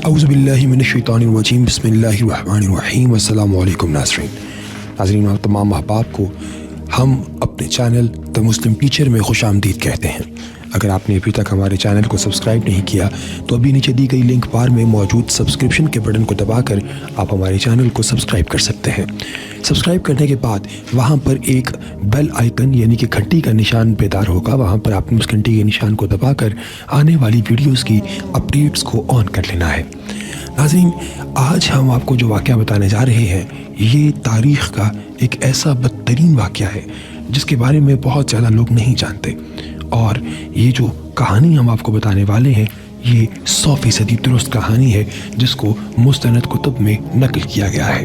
اعوذ باللہ من الشیطان الرجیم، بسم اللہ الرحمن الرحیم۔ السلام علیکم ناظرین اور تمام احباب کو ہم اپنے چینل دا مسلم ٹیچر میں خوش آمدید کہتے ہیں۔ اگر آپ نے ابھی تک ہمارے چینل کو سبسکرائب نہیں کیا تو ابھی نیچے دی گئی لنک بار میں موجود سبسکرپشن کے بٹن کو دبا کر آپ ہمارے چینل کو سبسکرائب کر سکتے ہیں۔ سبسکرائب کرنے کے بعد وہاں پر ایک بیل آئیکن یعنی کہ گھنٹی کا نشان بیدار ہوگا، وہاں پر آپ نے اس گھنٹی کے نشان کو دبا کر آنے والی ویڈیوز کی اپڈیٹس کو آن کر لینا ہے۔ ناظرین، آج ہم آپ کو جو واقعہ بتانے جا رہے ہیں یہ تاریخ کا ایک ایسا بدترین واقعہ ہے جس کے بارے میں بہت زیادہ لوگ نہیں جانتے، اور یہ جو کہانی ہم آپ کو بتانے والے ہیں یہ 100% درست کہانی ہے جس کو مستند کتب میں نقل کیا گیا ہے۔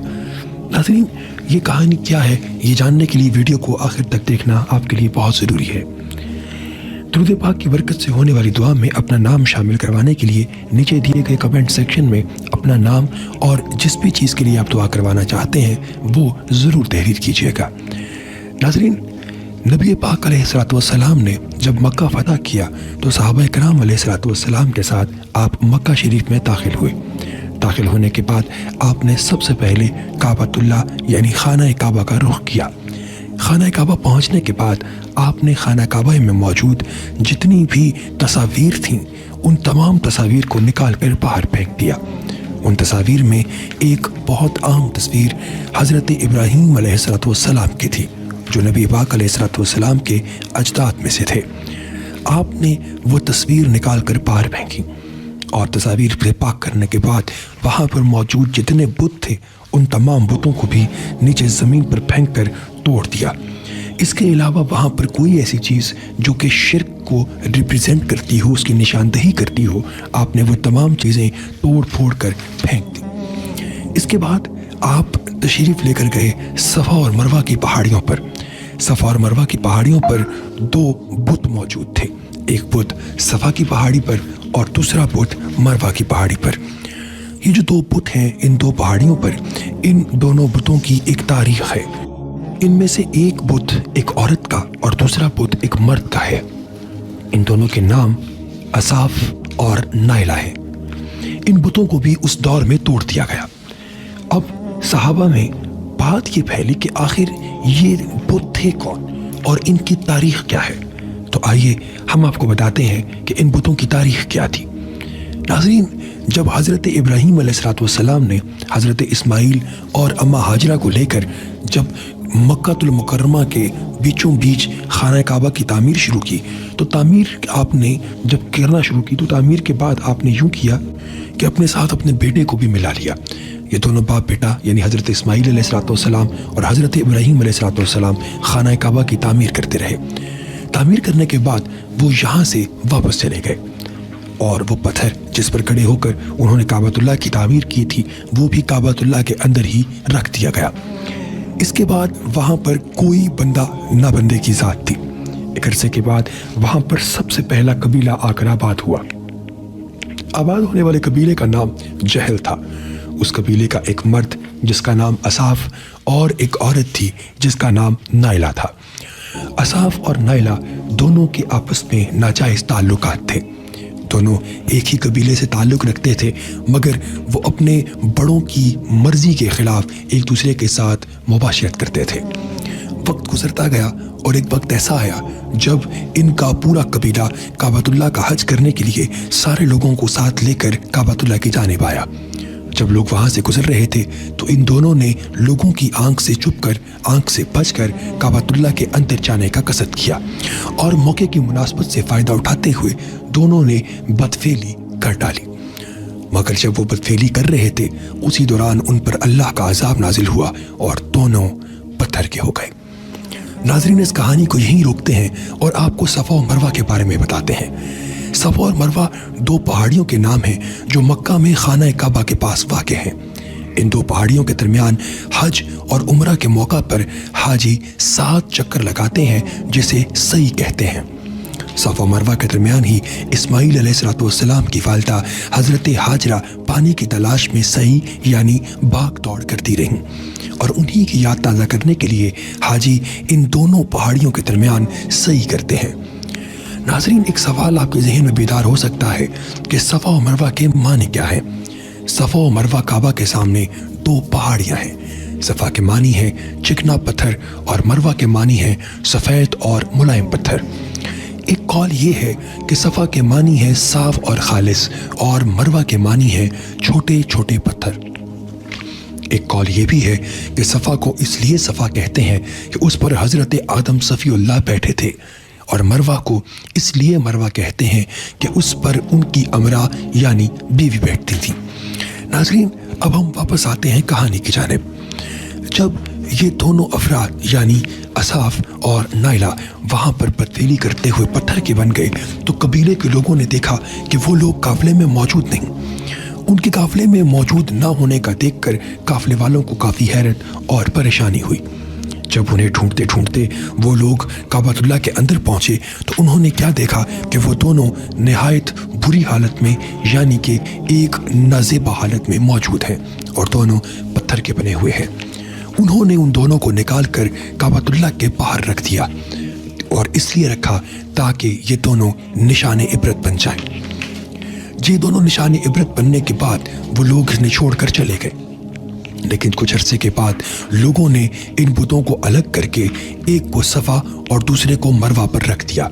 ناظرین، یہ کہانی کیا ہے یہ جاننے کے لیے ویڈیو کو آخر تک دیکھنا آپ کے لیے بہت ضروری ہے۔ درود پاک کی برکت سے ہونے والی دعا میں اپنا نام شامل کروانے کے لیے نیچے دیے گئے کمنٹ سیکشن میں اپنا نام اور جس بھی چیز کے لیے آپ دعا کروانا چاہتے ہیں وہ ضرور تحریر کیجیے گا۔ ناظرین، نبی پاک علیہ السلام نے جب مکہ فتح کیا تو صحابہ کرام علیہ السلام کے ساتھ آپ مکہ شریف میں داخل ہوئے۔ داخل ہونے کے بعد آپ نے سب سے پہلے کعبۃ اللہ یعنی خانہ کعبہ کا رخ کیا۔ خانہ کعبہ پہنچنے کے بعد آپ نے خانہ کعبہ میں موجود جتنی بھی تصاویر تھیں ان تمام تصاویر کو نکال کر باہر پھینک دیا۔ ان تصاویر میں ایک بہت عام تصویر حضرت ابراہیم علیہ السلام کی تھی جو نبی پاک علیہ السلام کے اجداد میں سے تھے۔ آپ نے وہ تصویر نکال کر باہر پھینکی اور تصاویر سے پاک کرنے کے بعد وہاں پر موجود جتنے بت تھے ان تمام بتوں کو بھی نیچے زمین پر پھینک کر توڑ دیا۔ اس کے علاوہ وہاں پر کوئی ایسی چیز جو کہ شرک کو ریپریزنٹ کرتی ہو، اس کی نشاندہی کرتی ہو، آپ نے وہ تمام چیزیں توڑ پھوڑ کر پھینک دی۔ اس کے بعد آپ تشریف لے کر گئے صفا اور مروہ کی پہاڑیوں پر۔ صفا اور مروہ کی پہاڑیوں پر دو بت موجود تھے، ایک بت صفا کی پہاڑی پر اور دوسرا بت مروہ کی پہاڑی پر۔ یہ جو دو بت ہیں ان دو پہاڑیوں پر، ان دونوں بتوں کی ایک تاریخ ہے۔ ان میں سے ایک بت ایک عورت کا اور دوسرا بت ایک مرد کا ہے۔ ان دونوں کے نام اساف اور نائلہ ہیں۔ ان بتوں کو بھی اس دور میں توڑ دیا گیا۔ اب صحابہ میں بات یہ پھیلی کہ آخر یہ بت تھے کون اور ان کی تاریخ کیا ہے، تو آئیے ہم آپ کو بتاتے ہیں کہ ان بتوں کی تاریخ کیا تھی۔ ناظرین، جب حضرت ابراہیم علیہ السلام نے حضرت اسماعیل اور اماں ہاجرہ کو لے کر جب مکہ المکرمہ کے بیچوں بیچ خانہ کعبہ کی تعمیر شروع کی تو تعمیر آپ نے جب کرنا شروع کی تو تعمیر کے بعد آپ نے یوں کیا کہ اپنے ساتھ اپنے بیٹے کو بھی ملا لیا۔ یہ دونوں باپ بیٹا یعنی حضرت اسماعیل علیہ السلام اور حضرت ابراہیم علیہ السلام خانہ کعبہ کی تعمیر کرتے رہے۔ تعمیر کرنے کے بعد وہ یہاں سے واپس چلے گئے اور وہ پتھر جس پر کھڑے ہو کر انہوں نے کعبۃ اللہ کی تعمیر کی تھی وہ بھی کعبۃ اللہ کے اندر ہی رکھ دیا گیا۔ اس کے بعد وہاں پر کوئی بندہ نہ بندے کی ذات تھی۔ ایک عرصے کے بعد وہاں پر سب سے پہلا قبیلہ آ کر آباد ہوا۔ آباد ہونے والے قبیلے کا نام جہل تھا۔ اس قبیلے کا ایک مرد جس کا نام اساف اور ایک عورت تھی جس کا نام نائلہ تھا۔ اساف اور نائلہ دونوں کے آپس میں ناجائز تعلقات تھے۔ دونوں ایک ہی قبیلے سے تعلق رکھتے تھے مگر وہ اپنے بڑوں کی مرضی کے خلاف ایک دوسرے کے ساتھ مباشرت کرتے تھے۔ وقت گزرتا گیا اور ایک وقت ایسا آیا جب ان کا پورا قبیلہ کعبۃ اللہ کا حج کرنے کے لیے سارے لوگوں کو ساتھ لے کر کعبۃ اللہ کی جانب آیا۔ جب لوگ وہاں سے گزر رہے تھے تو ان دونوں نے لوگوں کی آنکھ سے چھپ کر، آنکھ سے بچ کر کعبۃ اللہ کے اندر جانے کا قصد کیا اور موقع کی مناسبت سے فائدہ اٹھاتے ہوئے دونوں نے بدفعلی کر ڈالی۔ مگر جب وہ بدفعلی کر رہے تھے اسی دوران ان پر اللہ کا عذاب نازل ہوا اور دونوں پتھر کے ہو گئے۔ ناظرین، اس کہانی کو یہیں روکتے ہیں اور آپ کو صفا و مروہ کے بارے میں بتاتے ہیں۔ صفا اور مروہ دو پہاڑیوں کے نام ہیں جو مکہ میں خانہ کعبہ کے پاس واقع ہیں۔ ان دو پہاڑیوں کے درمیان حج اور عمرہ کے موقع پر حاجی 7 چکر لگاتے ہیں جسے سعی کہتے ہیں۔ صفا و مروہ کے درمیان ہی اسماعیل علیہ السلام کی والدہ حضرت ہاجرہ پانی کی تلاش میں سعی یعنی بھاگ دوڑ کرتی رہیں اور انہی کی یاد تازہ کرنے کے لیے حاجی ان دونوں پہاڑیوں کے درمیان سعی کرتے ہیں۔ ناظرین، ایک سوال آپ کے ذہن میں بیدار ہو سکتا ہے کہ صفا و مروہ کے معنی کیا ہے؟ صفا و مروہ کعبہ کے سامنے دو پہاڑیاں ہیں۔ صفا کے معنی ہے چکنا پتھر اور مروہ کے معنی ہے سفید اور ملائم پتھر۔ ایک قول یہ ہے کہ صفا کے معنی ہے صاف اور خالص اور مروہ کے معنی ہے چھوٹے چھوٹے پتھر۔ ایک قول یہ بھی ہے کہ صفا کو اس لیے صفا کہتے ہیں کہ اس پر حضرت آدم صفی اللہ بیٹھے تھے، اور مروہ کو اس لیے مروہ کہتے ہیں کہ اس پر ان کی امرا یعنی بیوی بیٹھتی تھی۔ ناظرین، اب ہم واپس آتے ہیں کہانی کی جانب۔ جب یہ دونوں افراد یعنی اساف اور نائلہ وہاں پر پتیلی کرتے ہوئے پتھر کے بن گئے تو قبیلے کے لوگوں نے دیکھا کہ وہ لوگ قافلے میں موجود نہیں۔ ان کے قافلے میں موجود نہ ہونے کا دیکھ کر قافلے والوں کو کافی حیرت اور پریشانی ہوئی۔ جب انہیں ڈھونڈتے ڈھونڈتے وہ لوگ کعبۃ اللہ کے اندر پہنچے تو انہوں نے کیا دیکھا کہ وہ دونوں نہایت بری حالت میں یعنی کہ ایک نازیبا حالت میں موجود ہیں اور دونوں پتھر کے بنے ہوئے ہیں۔ انہوں نے ان دونوں کو نکال کر کعبۃ اللہ کے باہر رکھ دیا، اور اس لیے رکھا تاکہ یہ دونوں نشان عبرت بن جائیں۔ یہ دونوں نشان عبرت بننے کے بعد وہ لوگ انہیں چھوڑ کر چلے گئے، لیکن کچھ عرصے کے بعد لوگوں نے ان بتوں کو الگ کر کے ایک کو صفا اور دوسرے کو مروہ پر رکھ دیا،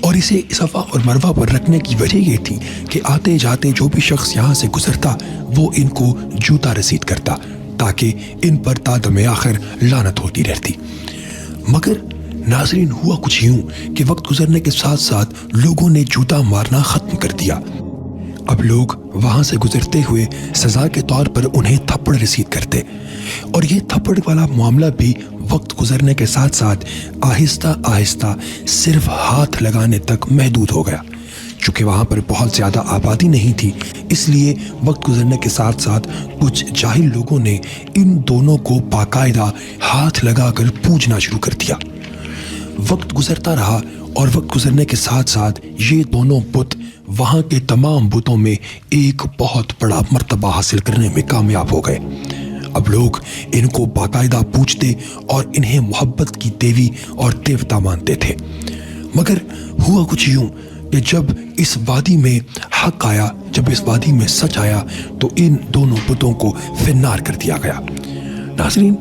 اور اسے صفا اور مروہ پر رکھنے کی وجہ یہ تھی کہ آتے جاتے جو بھی شخص یہاں سے گزرتا وہ ان کو جوتا رسید کرتا تاکہ ان پر تا دم آخر لعنت ہوتی رہتی۔ مگر ناظرین، ہوا کچھ یوں کہ وقت گزرنے کے ساتھ ساتھ لوگوں نے جوتا مارنا ختم کر دیا۔ اب لوگ وہاں سے گزرتے ہوئے سزا کے طور پر انہیں تھپڑ رسید کرتے، اور یہ تھپڑ والا معاملہ بھی وقت گزرنے کے ساتھ ساتھ آہستہ آہستہ صرف ہاتھ لگانے تک محدود ہو گیا۔ چونکہ وہاں پر بہت زیادہ آبادی نہیں تھی، اس لیے وقت گزرنے کے ساتھ ساتھ کچھ جاہل لوگوں نے ان دونوں کو باقاعدہ ہاتھ لگا کر پوجنا شروع کر دیا۔ وقت گزرتا رہا اور وقت گزرنے کے ساتھ ساتھ یہ دونوں بت وہاں کے تمام بتوں میں ایک بہت بڑا مرتبہ حاصل کرنے میں کامیاب ہو گئے۔ اب لوگ ان کو باقاعدہ پوجتے اور انہیں محبت کی دیوی اور دیوتا مانتے تھے۔ مگر ہوا کچھ یوں کہ جب اس وادی میں حق آیا، جب اس وادی میں سچ آیا تو ان دونوں بتوں کو فنار کر دیا گیا۔ ناظرین،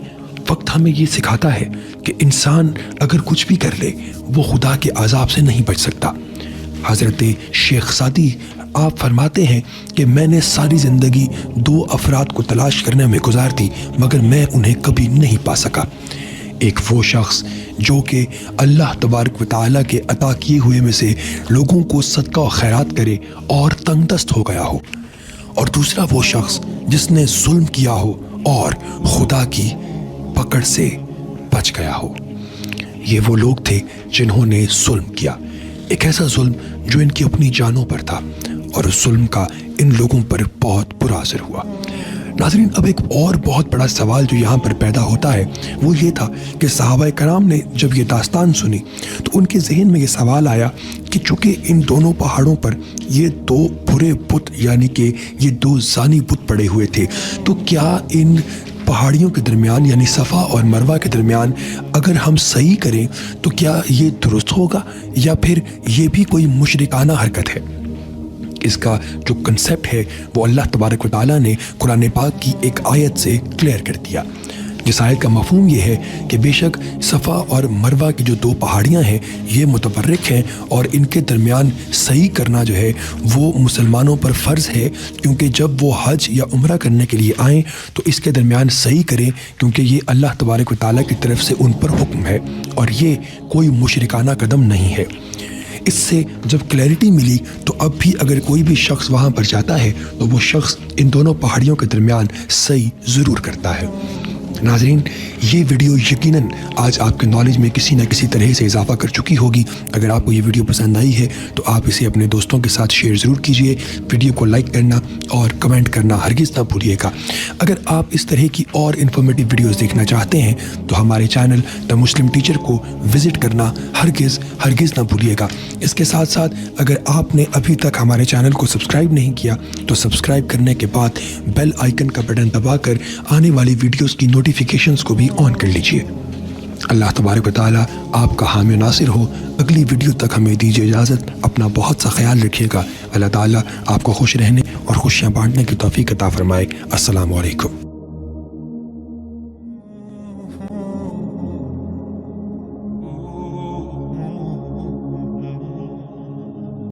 وقت ہمیں یہ سکھاتا ہے کہ انسان اگر کچھ بھی کر لے وہ خدا کے عذاب سے نہیں بچ سکتا۔ حضرت شیخ سعدی آپ فرماتے ہیں کہ میں نے ساری زندگی دو افراد کو تلاش کرنے میں گزار دی مگر میں انہیں کبھی نہیں پا سکا۔ ایک وہ شخص جو کہ اللہ تبارک و تعالیٰ کے عطا کیے ہوئے میں سے لوگوں کو صدقہ و خیرات کرے اور تنگ دست ہو گیا ہو، اور دوسرا وہ شخص جس نے ظلم کیا ہو اور خدا کی پکڑ سے بچ گیا ہو۔ یہ وہ لوگ تھے جنہوں نے ظلم کیا، ایک ایسا ظلم جو ان کی اپنی جانوں پر تھا، اور اس ظلم کا ان لوگوں پر بہت برا اثر ہوا۔ ناظرین، اب ایک اور بہت بڑا سوال جو یہاں پر پیدا ہوتا ہے وہ یہ تھا کہ صحابہ کرام نے جب یہ داستان سنی تو ان کے ذہن میں یہ سوال آیا کہ چونکہ ان دونوں پہاڑوں پر یہ دو برے بت یعنی کہ یہ دو زانی بت پڑے ہوئے تھے، تو کیا ان پہاڑیوں کے درمیان یعنی صفا اور مروہ کے درمیان اگر ہم صحیح کریں تو کیا یہ درست ہوگا یا پھر یہ بھی کوئی مشرکانہ حرکت ہے؟ اس کا جو کنسیپٹ ہے وہ اللہ تبارک و تعالیٰ نے قرآن پاک کی ایک آیت سے کلیئر کر دیا، جس آیت کا مفہوم یہ ہے کہ بے شک صفا اور مروہ کی جو دو پہاڑیاں ہیں یہ متبرک ہیں، اور ان کے درمیان صحیح کرنا جو ہے وہ مسلمانوں پر فرض ہے، کیونکہ جب وہ حج یا عمرہ کرنے کے لیے آئیں تو اس کے درمیان صحیح کریں، کیونکہ یہ اللہ تبارک و تعالیٰ کی طرف سے ان پر حکم ہے اور یہ کوئی مشرکانہ قدم نہیں ہے۔ اس سے جب کلیئرٹی ملی تو اب بھی اگر کوئی بھی شخص وہاں پر جاتا ہے تو وہ شخص ان دونوں پہاڑیوں کے درمیان صحیح ضرور کرتا ہے۔ ناظرین، یہ ویڈیو یقیناً آج آپ کے نالج میں کسی نہ کسی طرح سے اضافہ کر چکی ہوگی۔ اگر آپ کو یہ ویڈیو پسند آئی ہے تو آپ اسے اپنے دوستوں کے ساتھ شیئر ضرور کیجئے، ویڈیو کو لائک کرنا اور کمنٹ کرنا ہرگز نہ بھولیے گا۔ اگر آپ اس طرح کی اور انفارمیٹیو ویڈیوز دیکھنا چاہتے ہیں تو ہمارے چینل دا مسلم ٹیچر کو وزٹ کرنا ہرگز نہ بھولیے گا۔ اس کے ساتھ ساتھ اگر آپ نے ابھی تک ہمارے چینل کو سبسکرائب نہیں کیا تو سبسکرائب کرنے کے بعد بیل آئیکن کا بٹن دبا کر آنے والی ویڈیوز کی نوٹیفیکیشنز کو بھی آن کر لیجئے۔ اللہ تبارک و تعالیٰ آپ کا حامی ناصر ہو۔ اگلی ویڈیو تک ہمیں دیجیے اجازت، اپنا بہت سا خیال رکھیے گا۔ اللہ تعالیٰ آپ کو خوش رہنے اور خوشیاں بانٹنے کی توفیق عطا فرمائے۔ السلام علیکم۔